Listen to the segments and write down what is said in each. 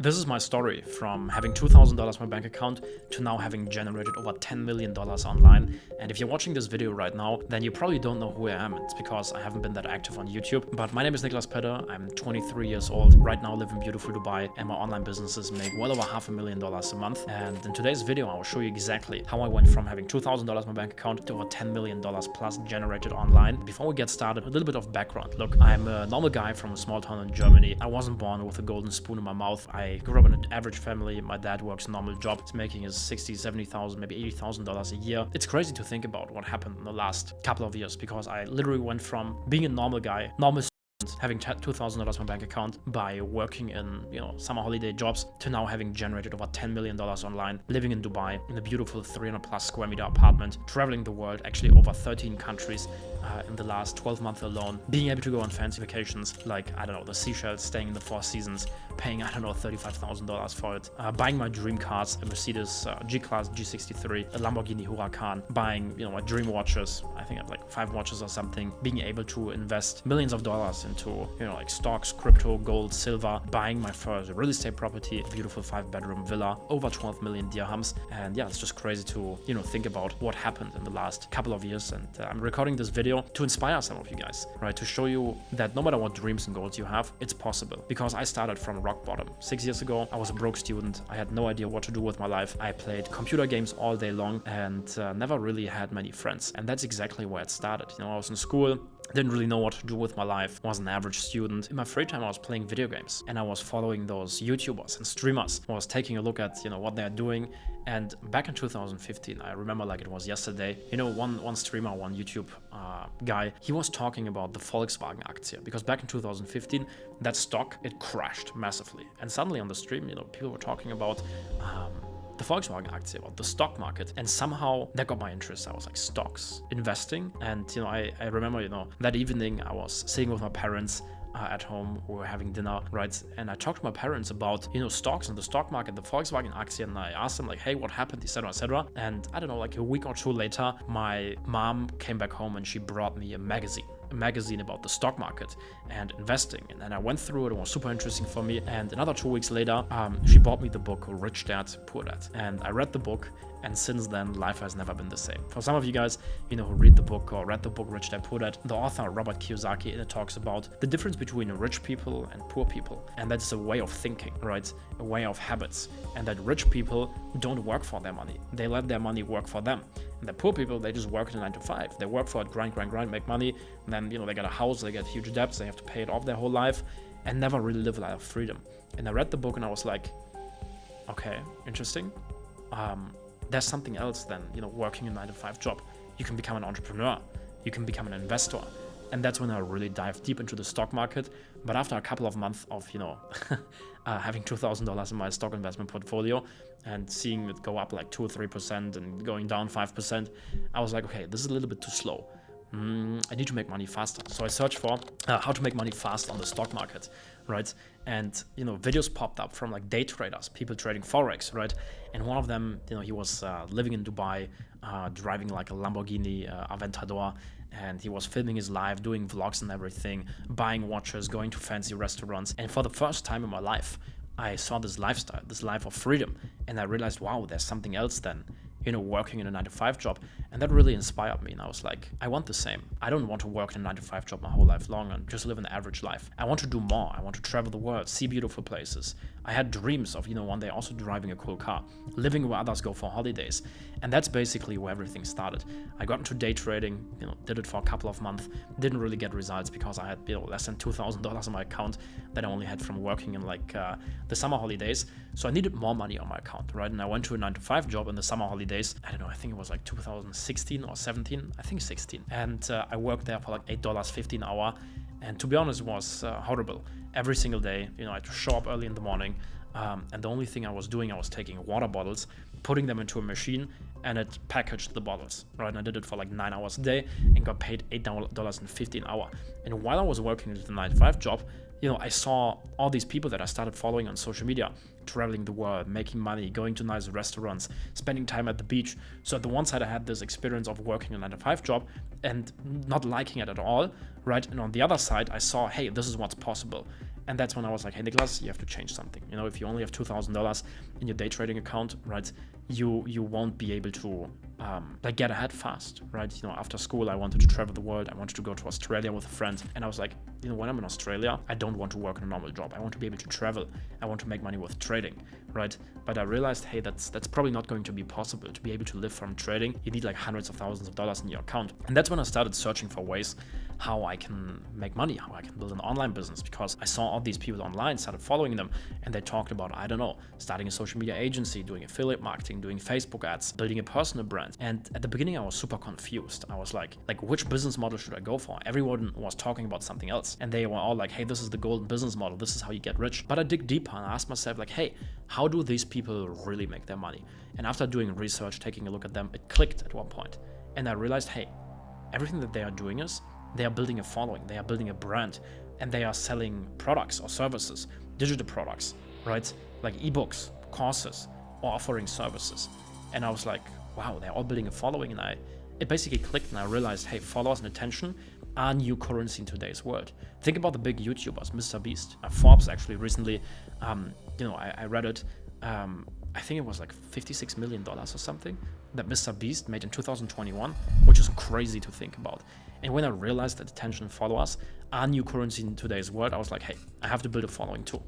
This is my story from having $2,000 in my bank account to now having generated over $10 million online. And if you're watching this video right now, then you probably don't know who I am. It's because I haven't been that active on YouTube. But my name is Niklas Pedde. I'm 23 years old, right now live in beautiful Dubai, and my online businesses make well over $500,000 a month. And in today's video, I will show you exactly how I went from having $2,000 in my bank account to over $10 million plus generated online. Before we get started, a little bit of background. Look, I'm a normal guy from a small town in Germany. I wasn't born with a golden spoon in my mouth. I grew up in an average family. My dad works a normal job. He's making his $60,000, $70,000, maybe $80,000 a year. It's crazy to think about what happened in the last couple of years, because I literally went from being a normal guy, normal having $2,000 in my bank account by working in, summer holiday jobs, to now having generated over $10 million online, living in Dubai in a beautiful 300 plus square meter apartment, traveling the world, actually over 13 countries in the last 12 months alone, being able to go on fancy vacations like, I don't know, the Seychelles, staying in the Four Seasons, paying, I don't know, $35,000 for it, buying my dream cars, a Mercedes G-Class G63, a Lamborghini Huracan, buying, my dream watches. I think I have like 5 watches or something, being able to invest millions of dollars into, like stocks, crypto, gold, silver, buying my first real estate property, a beautiful 5-bedroom villa, over 12 million dirhams. And yeah, it's just crazy to, think about what happened in the last couple of years. And I'm recording this video to inspire some of you guys, right? To show you that no matter what dreams and goals you have, it's possible. Because I started from rock bottom. 6 years ago, I was a broke student. I had no idea what to do with my life. I played computer games all day long and never really had many friends. And that's exactly where it started. I was in school, didn't really know what to do with my life, was an average student. In my free time, I was playing video games and I was following those YouTubers and streamers. I was taking a look at, what they're doing. And back in 2015, I remember like it was yesterday, one streamer, one YouTube guy, he was talking about the Volkswagen Aktie, because back in 2015, that stock, it crashed massively. And suddenly on the stream, people were talking about the Volkswagen Aktie, about the stock market, and somehow that got my interest. I was like, stocks, investing. And I remember, that evening I was sitting with my parents at home. We were having dinner, right? And I talked to my parents about, stocks and the stock market, the Volkswagen Aktie, and I asked them like, hey, what happened, etc., etc. And I don't know, like a week or two later, my mom came back home and she brought me a magazine about the stock market and investing. And then I went through it. It was super interesting for me. And another 2 weeks later, she bought me the book Rich Dad, Poor Dad. And I read the book. And since then, life has never been the same. For some of you guys, who read the book or read the book Rich Dad, Poor Dad, the author Robert Kiyosaki, in it talks about the difference between rich people and poor people. And that's a way of thinking, right? A way of habits. And that rich people don't work for their money. They let their money work for them. And the poor people, they just work in a 9 to 5. They work for it, grind, make money. And then, they get a house, they get huge debts, they have to pay it off their whole life and never really live a life of freedom. And I read the book and I was like, okay, interesting. There's something else than, working a 9 to 5 job. You can become an entrepreneur. You can become an investor. And that's when I really dived deep into the stock market. But after a couple of months of, having $2,000 in my stock investment portfolio and seeing it go up like 2 or 3% and going down 5%, I was like, okay, this is a little bit too slow. I need to make money faster. So I searched for how to make money fast on the stock market, right? And, videos popped up from like day traders, people trading Forex, right? And one of them, he was living in Dubai, driving like a Lamborghini Aventador, and he was filming his life, doing vlogs and everything, buying watches, going to fancy restaurants. And for the first time in my life, I saw this lifestyle, this life of freedom. And I realized, wow, there's something else than working in a 9 to 5 job. And that really inspired me. And I was like, I want the same. I don't want to work in a 9 to 5 job my whole life long and just live an average life. I want to do more. I want to travel the world, see beautiful places. I had dreams of, one day also driving a cool car, living where others go for holidays. And that's basically where everything started. I got into day trading, did it for a couple of months, didn't really get results because I had, less than $2,000 in my account that I only had from working in like the summer holidays. So I needed more money on my account, right? And I went to a 9 to 5 job in the summer holidays. I don't know, I think it was like 2016 or 17, I think 16. And I worked there for like $8.50 an hour. And to be honest, it was horrible. Every single day, I had to show up early in the morning. And the only thing I was doing, I was taking water bottles, putting them into a machine, and it packaged the bottles, right? And I did it for like 9 hours a day and got paid $8.50 an hour. And while I was working at the 9 to 5 job, I saw all these people that I started following on social media, traveling the world, making money, going to nice restaurants, spending time at the beach. So at the one side, I had this experience of working a 9 to 5 job and not liking it at all, right? And on the other side, I saw, hey, this is what's possible. And that's when I was like, hey, Niklas, you have to change something. You know, if you only have $2,000 in your day trading account, right, you won't be able to like get ahead fast, right? You know, after school, I wanted to travel the world. I wanted to go to Australia with a friend. And I was like, you know, when I'm in Australia, I don't want to work in a normal job. I want to be able to travel. I want to make money with trading, right? But I realized, hey, that's probably not going to be possible. To be able to live from trading, you need like hundreds of thousands of dollars in your account. And that's when I started searching for ways how I can make money, how I can build an online business, because I saw all these people online, started following them, and they talked about, I don't know, starting a social media agency, doing affiliate marketing, doing Facebook ads, building a personal brand. And at the beginning, I was super confused. I was like, which business model should I go for? Everyone was talking about something else, and they were all like, hey, this is the golden business model. This is how you get rich. But I dig deeper and I asked myself, like, hey, how do these people really make their money? And after doing research, taking a look at them, it clicked at one point. And I realized, hey, everything that they are doing is they are building a following, they are building a brand, and they are selling products or services, digital products, right? Like ebooks, courses, or offering services. And I was like, wow, they're all building a following. And it basically clicked, and I realized, hey, followers and attention are new currency in today's world. Think about the big YouTubers, Mr. Beast. Forbes actually recently, I read it. I think it was like $56 million or something that Mr. Beast made in 2021, which is crazy to think about. And when I realized that attention and followers are new currency in today's world, I was like, hey, I have to build a following too.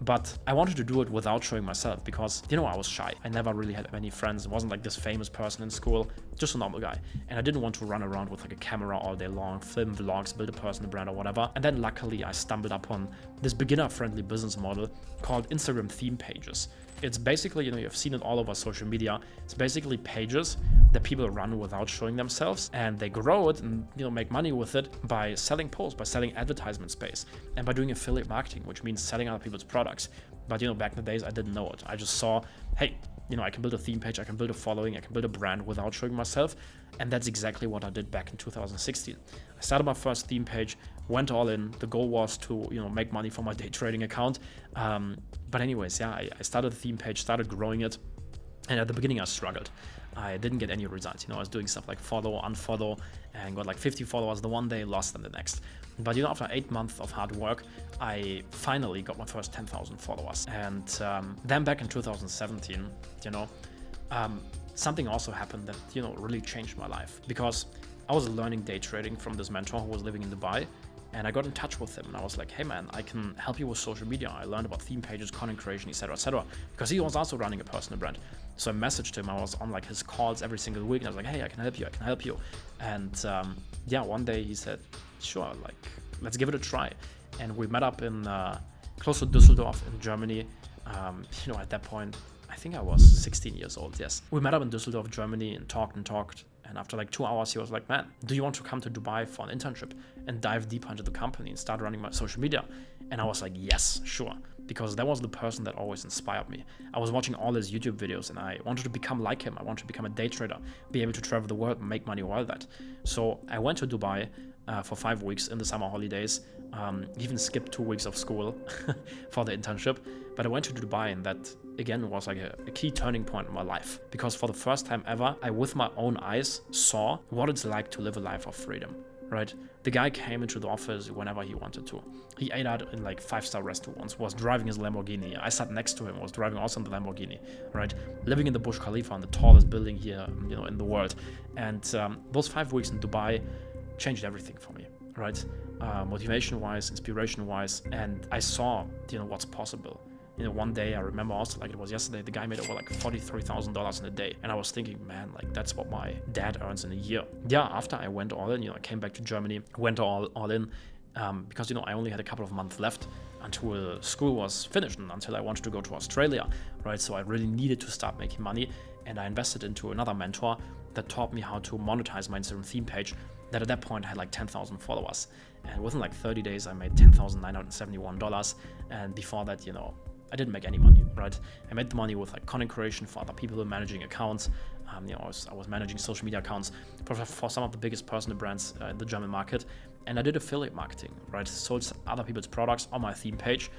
But I wanted to do it without showing myself because, I was shy. I never really had many friends. I wasn't like this famous person in school, just a normal guy. And I didn't want to run around with like a camera all day long, film vlogs, build a personal brand or whatever. And then luckily I stumbled upon this beginner-friendly business model called Instagram theme pages. It's basically, you've seen it all over social media. It's basically pages that people run without showing themselves, and they grow it and make money with it by selling posts, by selling advertisement space, and by doing affiliate marketing, which means selling other people's products. But back in the days, I didn't know it. I just saw, hey, I can build a theme page, I can build a following, I can build a brand without showing myself. And that's exactly what I did back in 2016. I started my first theme page, went all in. The goal was to, make money from my day trading account. But anyways, I started the theme page, started growing it. And at the beginning, I struggled. I didn't get any results. I was doing stuff like follow, unfollow, and got like 50 followers the one day, lost them the next. But after 8 months of hard work, I finally got my first 10,000 followers. And then back in 2017, something also happened that, really changed my life. Because I was learning day trading from this mentor who was living in Dubai. And I got in touch with him and I was like, hey man, I can help you with social media. I learned about theme pages, content creation, etc. Because he was also running a personal brand. So I messaged him. I was on like his calls every single week and I was like, hey, I can help you. And one day he said, sure, like, let's give it a try. And we met up in close to Düsseldorf in Germany. At that point, I think I was 16 years old, yes. We met up in Düsseldorf, Germany and talked. And after like 2 hours, he was like, man, do you want to come to Dubai for an internship and dive deeper into the company and start running my social media? And I was like, yes, sure. Because that was the person that always inspired me. I was watching all his YouTube videos and I wanted to become like him. I wanted to become a day trader, be able to travel the world and make money while that. So I went to Dubai for 5 weeks in the summer holidays, even skipped 2 weeks of school for the internship. But I went to Dubai and that, again, was like a key turning point in my life. Because for the first time ever, I, with my own eyes, saw what it's like to live a life of freedom, right? The guy came into the office whenever he wanted to. He ate out in like 5-star restaurants, was driving his Lamborghini. I sat next to him, was driving also in the Lamborghini, right? Living in the Burj Khalifa, on the tallest building here, in the world. And those 5 weeks in Dubai changed everything for me, right? Motivation-wise, inspiration-wise, and I saw, what's possible. One day I remember also, like it was yesterday, the guy made over like $43,000 in a day. And I was thinking, man, like that's what my dad earns in a year. Yeah, after I went all in, I came back to Germany, went all in, because, I only had a couple of months left until school was finished and until I wanted to go to Australia, right? So I really needed to start making money. And I invested into another mentor that taught me how to monetize my Instagram theme page that at that point had like 10,000 followers. And within like 30 days, I made $10,971. And before that, I didn't make any money, right? I made the money with like content creation for other people, managing accounts. I was managing social media accounts for some of the biggest personal brands in the German market. And I did affiliate marketing, right? Sold other people's products on my theme page.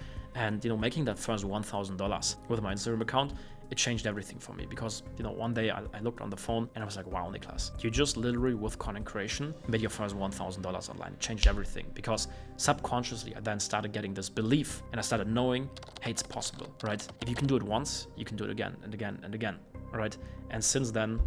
And, you know, making that first $1,000 with my Instagram account, it changed everything for me because, you know, one day I looked on the phone and I was like, wow, Niklas, you just literally with content creation made your first $1,000 online. It changed everything because subconsciously I then started getting this belief and I started knowing, hey, it's possible, right? If you can do it once, you can do it again and again and again, right? And since then,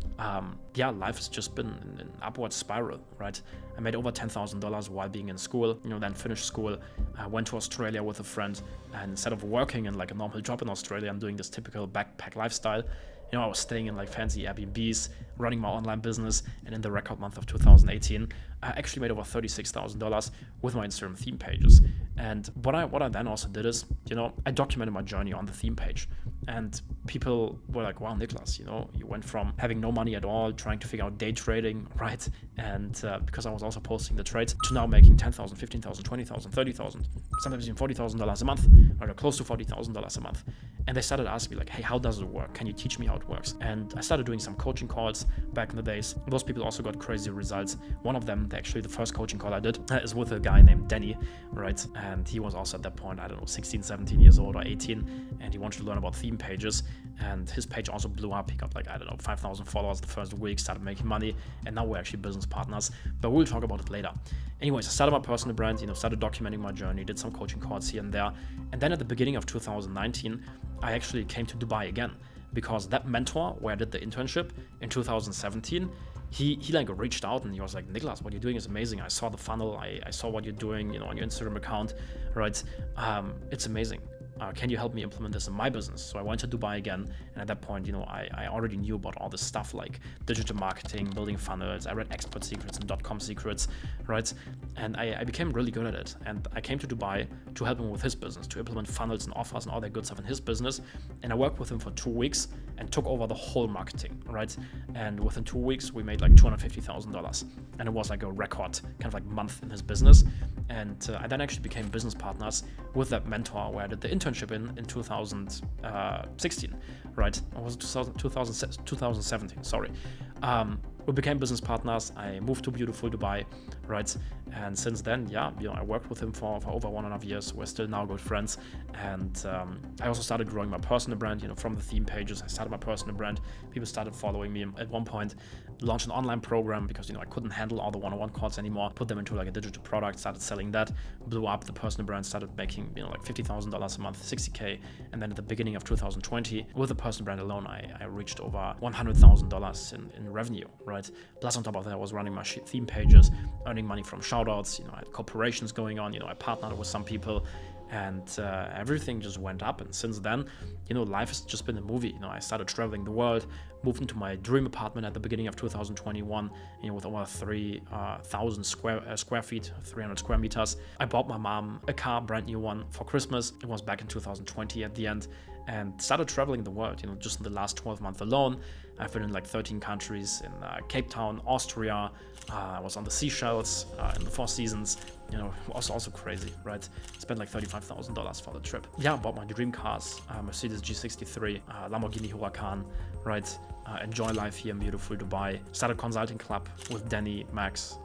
life has just been in an upward spiral, right? I made over $10,000 while being in school, you know, then finished school. I went to Australia with a friend, and instead of working in like a normal job in Australia and doing this typical backpack lifestyle, you know, I was staying in like fancy Airbnbs, running my online business, and in the record month of 2018, I actually made over $36,000 with my Instagram theme pages. And what I then also did is, you know, I documented my journey on the theme page. And people were like, wow, Niklas, you know, you went from having no money at all, trying to figure out day trading, right? And because I was also posting the trades, to now making $10,000, $15,000, $20,000, $30,000, sometimes even $40,000 a month, or close to $40,000 a month. And they started asking me like, hey, how does it work? Can you teach me how it works? And I started doing some coaching calls back in the days. Those people also got crazy results. One of them, actually the first coaching call I did, is with a guy named Danny, right? And he was also at that point, I don't know, 16, 17 years old or 18, and he wanted to learn about theme pages. And his page also blew up. He got like, I don't know, 5,000 followers the first week, started making money, and now we're actually business partners, but we'll talk about it later. Anyways, I started my personal brand, you know, started documenting my journey, did some coaching calls here and there. And then at the beginning of 2019, I actually came to Dubai again, because that mentor where I did the internship in 2017, he like reached out and he was like, Niklas, what you're doing is amazing. I saw the funnel. I saw what you're doing, you know, on your Instagram account, right? It's amazing. Can you help me implement this in my business? So I went to Dubai again, and at that point, you know, I already knew about all this stuff like digital marketing, building funnels. I read expert secrets and .com secrets, right? And I became really good at it. And I came to Dubai to help him with his business, to implement funnels and offers and all that good stuff in his business. And I worked with him for 2 weeks and took over the whole marketing, right? And within 2 weeks, we made like $250,000. And it was like a record kind of like month in his business. And I then actually became business partners with that mentor where I did the internship in 2016, right? Or was it 2017, sorry. We became business partners. I moved to beautiful Dubai, right? And since then, yeah, you know, I worked with him for over 1.5 years. We're still now good friends. And I also started growing my personal brand, you know, from the theme pages. I started my personal brand. People started following me. At one point, launched an online program because, you know, I couldn't handle all the one-on-one calls anymore. Put them into like a digital product, started selling that, blew up the personal brand, started making, you know, like $50,000 a month, 60K. And then at the beginning of 2020, with the personal brand alone, I reached over $100,000 in revenue, right? Plus on top of that, I was running my theme pages, earning money from shoutouts, you know, I had corporations going on, you know, I partnered with some people, and everything just went up. And since then, you know, life has just been a movie. You know, I started traveling the world, moved into my dream apartment at the beginning of 2021, you know, with over 3,000 square feet, 300 square meters. I bought my mom a car, brand new one, for Christmas. It was back in 2020 at the end, and started traveling the world, you know, just in the last 12 months alone. I've been in like 13 countries, in Cape Town, Austria. I was on the Seychelles, in the Four Seasons. You know, also crazy, right? Spent like $35,000 for the trip. Yeah, bought my dream cars, Mercedes G63, Lamborghini Huracan, right? Enjoy life here in beautiful Dubai. Started consulting club with Danny, Max,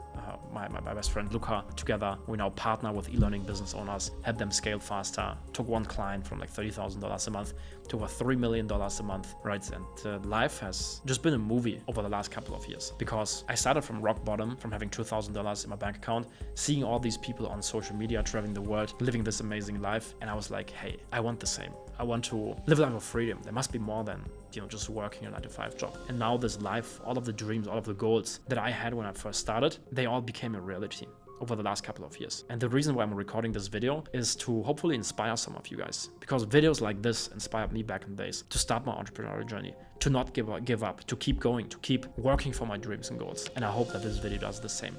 my best friend Luca. Together, we now partner with e-learning business owners, help them scale faster. Took one client from like $30,000 a month to over $3 million a month, right? And life has just been a movie over the last couple of years, because I started from rock bottom, from having $2,000 in my bank account, seeing all these people on social media traveling the world, living this amazing life. And I was like, hey, I want the same. I want to live a life of freedom. There must be more than, you know, just working a 9-to-5 job. And now this life, all of the dreams, all of the goals that I had when I first started, they all became a reality over the last couple of years. And the reason why I'm recording this video is to hopefully inspire some of you guys, because videos like this inspired me back in the days to start my entrepreneurial journey, to not give up, to keep going, to keep working for my dreams and goals. And I hope that this video does the same.